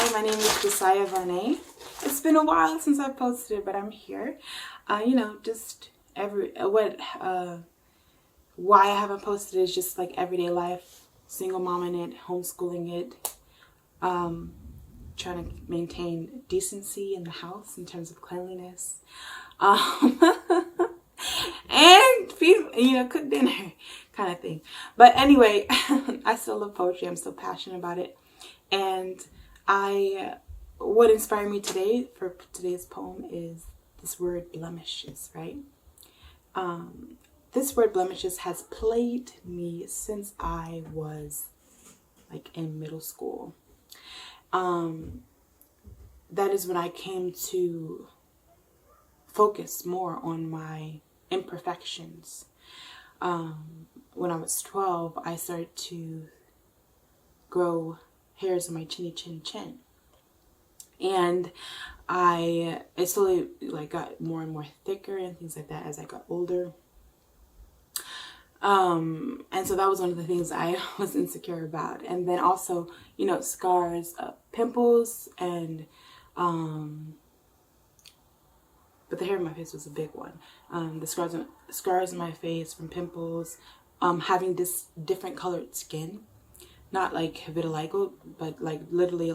Hi, my name is Jessiah Voné. It's been a while since I posted, but I'm here. Just why I haven't posted is just like everyday life, single mom in it, homeschooling it, trying to maintain decency in the house in terms of cleanliness, and cook dinner kind of thing. But anyway, I still love poetry. I'm still passionate about it. And what inspired me today for today's poem is this word blemishes, right? This word blemishes has plagued me since I was like in middle school. That is when I came to focus more on my imperfections. When I was 12, I started to grow hairs on my chinny chin. And it slowly got more and more thicker and things like that as I got older. And so that was one of the things I was insecure about. And then also, scars, pimples, and but the hair in my face was a big one. The scars on my face from pimples, having this different colored skin. Not like vitiligo, but like literally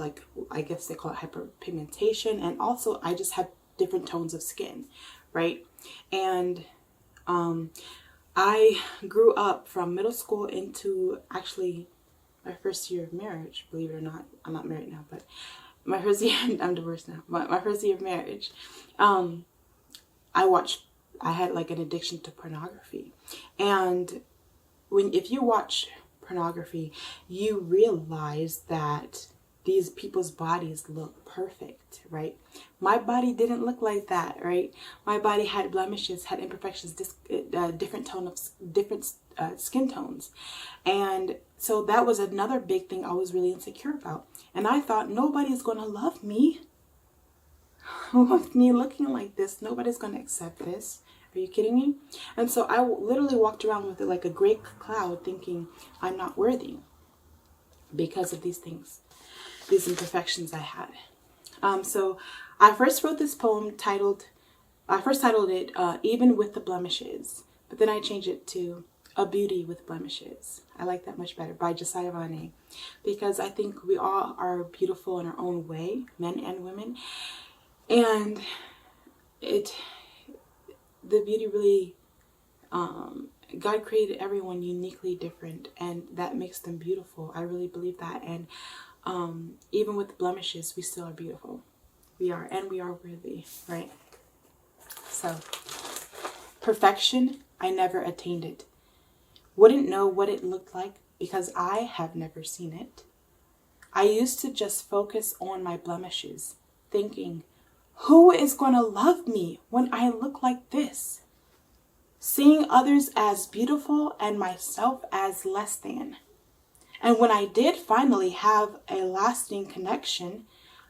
I guess they call it hyperpigmentation. And also I just had different tones of skin, right? And I grew up from middle school into actually my first year of marriage, believe it or not. I'm not married now, but my first year, I'm divorced now, but my first year of marriage, I had like an addiction to pornography. And if you watch pornography, you realize that these people's bodies look perfect, right? My body didn't look like that, right? My body had blemishes, had imperfections, different skin tones. And so that was another big thing I was really insecure about. And I thought, nobody's going to love me with me looking like this. Nobody's going to accept this. Are you kidding me? And so I literally walked around with it like a gray cloud thinking I'm not worthy because of these things, these imperfections I had. So I first wrote this poem titled it Even with the Blemishes, but then I changed it to A Beauty with Blemishes. I like that much better, by Jessiah Voné, because I think we all are beautiful in our own way, men and women. And the beauty really, God created everyone uniquely different, and that makes them beautiful. I really believe that. And even with the blemishes, we still are beautiful. We are, and we are worthy, right? So, perfection, I never attained it. Wouldn't know what it looked like because I have never seen it. I used to just focus on my blemishes, thinking, who is going to love me when I look like this? Seeing others as beautiful and myself as less than. And when I did finally have a lasting connection,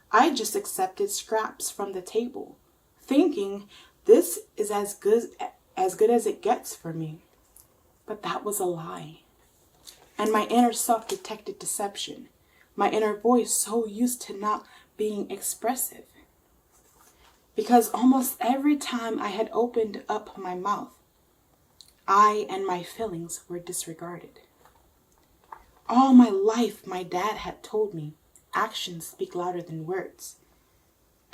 I just accepted scraps from the table, thinking this is as good as it gets for me. But that was a lie. And my inner self detected deception. My inner voice so used to not being expressive. Because almost every time I had opened up my mouth, I and my feelings were disregarded. All my life, my dad had told me, actions speak louder than words.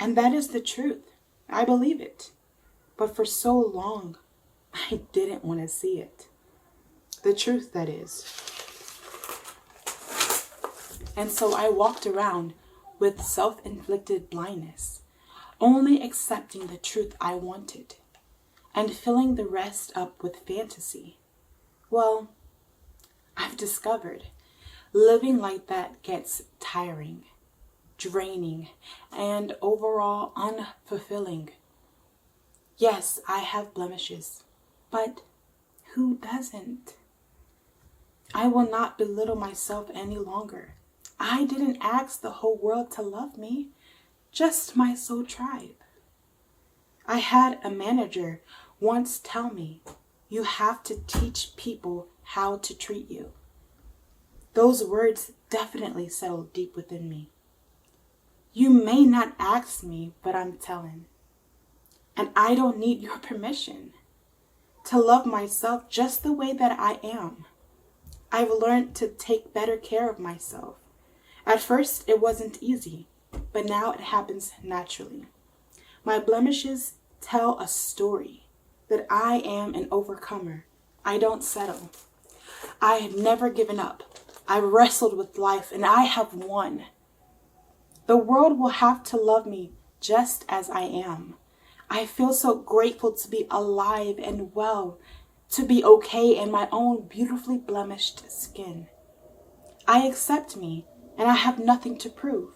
And that is the truth. I believe it. But for so long, I didn't want to see it. The truth, that is. And so I walked around with self-inflicted blindness, only accepting the truth I wanted, and filling the rest up with fantasy. Well, I've discovered living like that gets tiring, draining, and overall unfulfilling. Yes, I have blemishes, but who doesn't? I will not belittle myself any longer. I didn't ask the whole world to love me, just my soul tribe. I had a manager once tell me, you have to teach people how to treat you. Those words definitely settled deep within me. You may not ask me, but I'm telling. And I don't need your permission to love myself just the way that I am. I've learned to take better care of myself. At first, it wasn't easy, but now it happens naturally. My blemishes tell a story that I am an overcomer. I don't settle. I have never given up. I've wrestled with life and I have won. The world will have to love me just as I am. I feel so grateful to be alive and well, to be okay in my own beautifully blemished skin. I accept me and I have nothing to prove,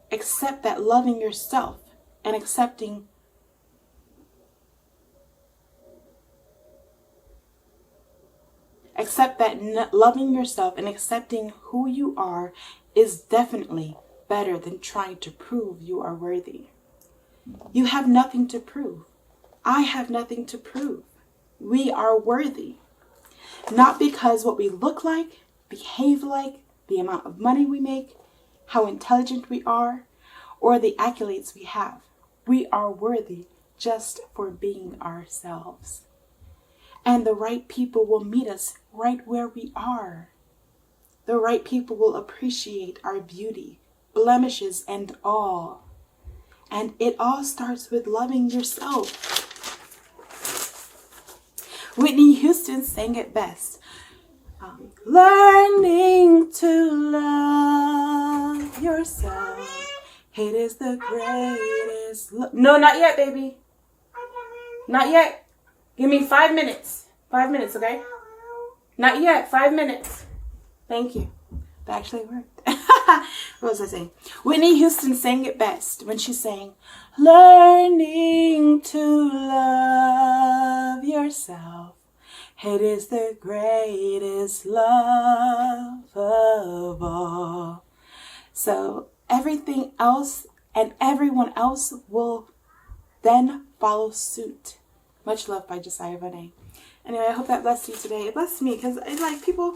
except that loving yourself and accepting loving yourself and accepting who you are is definitely better than trying to prove you are worthy. You have nothing to prove. I have nothing to prove. We are worthy. Not because what we look like, behave like, the amount of money we make, how intelligent we are, or the accolades we have. We are worthy just for being ourselves. And the right people will meet us right where we are. The right people will appreciate our beauty, blemishes, and all. And it all starts with loving yourself. Whitney Houston sang it best. Learning to love yourself. It is the greatest. No, not yet, baby. Not yet. Give me 5 minutes. 5 minutes, okay? Not yet. 5 minutes. Thank you. That actually worked. What was I saying? Whitney Houston sang it best when she sang, learning to love yourself. It is the greatest love of all. So everything else and everyone else will then follow suit. Much love by Jessiah Voné. Anyway, I hope that blessed you today. It blessed me because it's like people,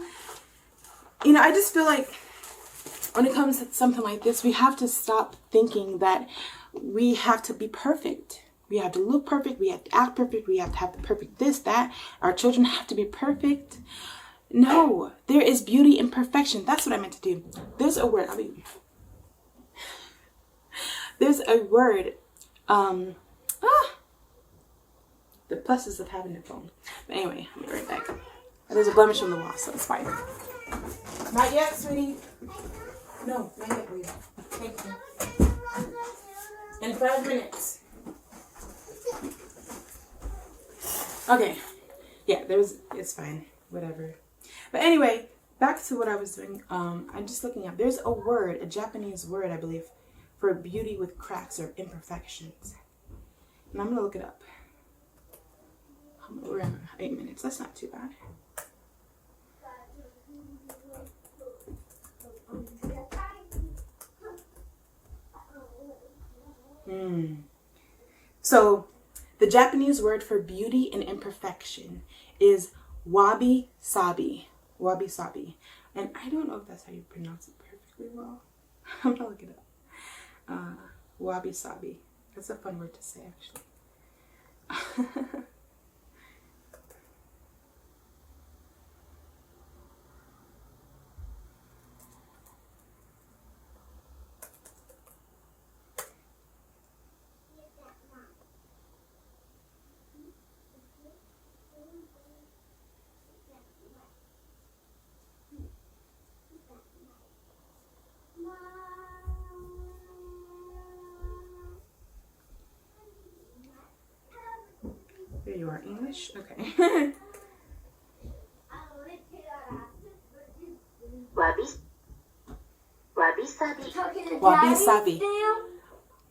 I just feel like when it comes to something like this, we have to stop thinking that we have to be perfect. We have to look perfect. We have to act perfect. We have to have the perfect this, that. Our children have to be perfect. No, there is beauty in perfection. That's what I meant to do. There's a word. There's a word. The pluses of having a phone. But anyway, I'll be right back. There's a blemish on the wall, so it's fine. Not yet, sweetie. No, not yet, please. Thank you. In 5 minutes. Okay. Yeah, it's fine. Whatever. But anyway, back to what I was doing. I'm just looking up. There's a word, a Japanese word, I believe, for beauty with cracks or imperfections. And I'm going to look it up. We're in 8 minutes. That's not too bad. So, the Japanese word for beauty and imperfection is wabi-sabi. Wabi-sabi. And I don't know if that's how you pronounce it perfectly well. I'm gonna look it up. Wabi-sabi. That's a fun word to say, actually. There you are, English? Okay. Wabi-sabi. Wabi-sabi.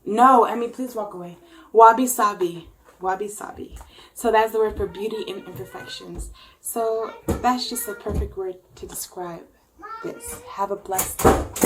No, Emmy, please walk away. Wabi-sabi. Wabi-sabi. So that's the word for beauty and imperfections. So that's just a perfect word to describe this. Have a blessed day.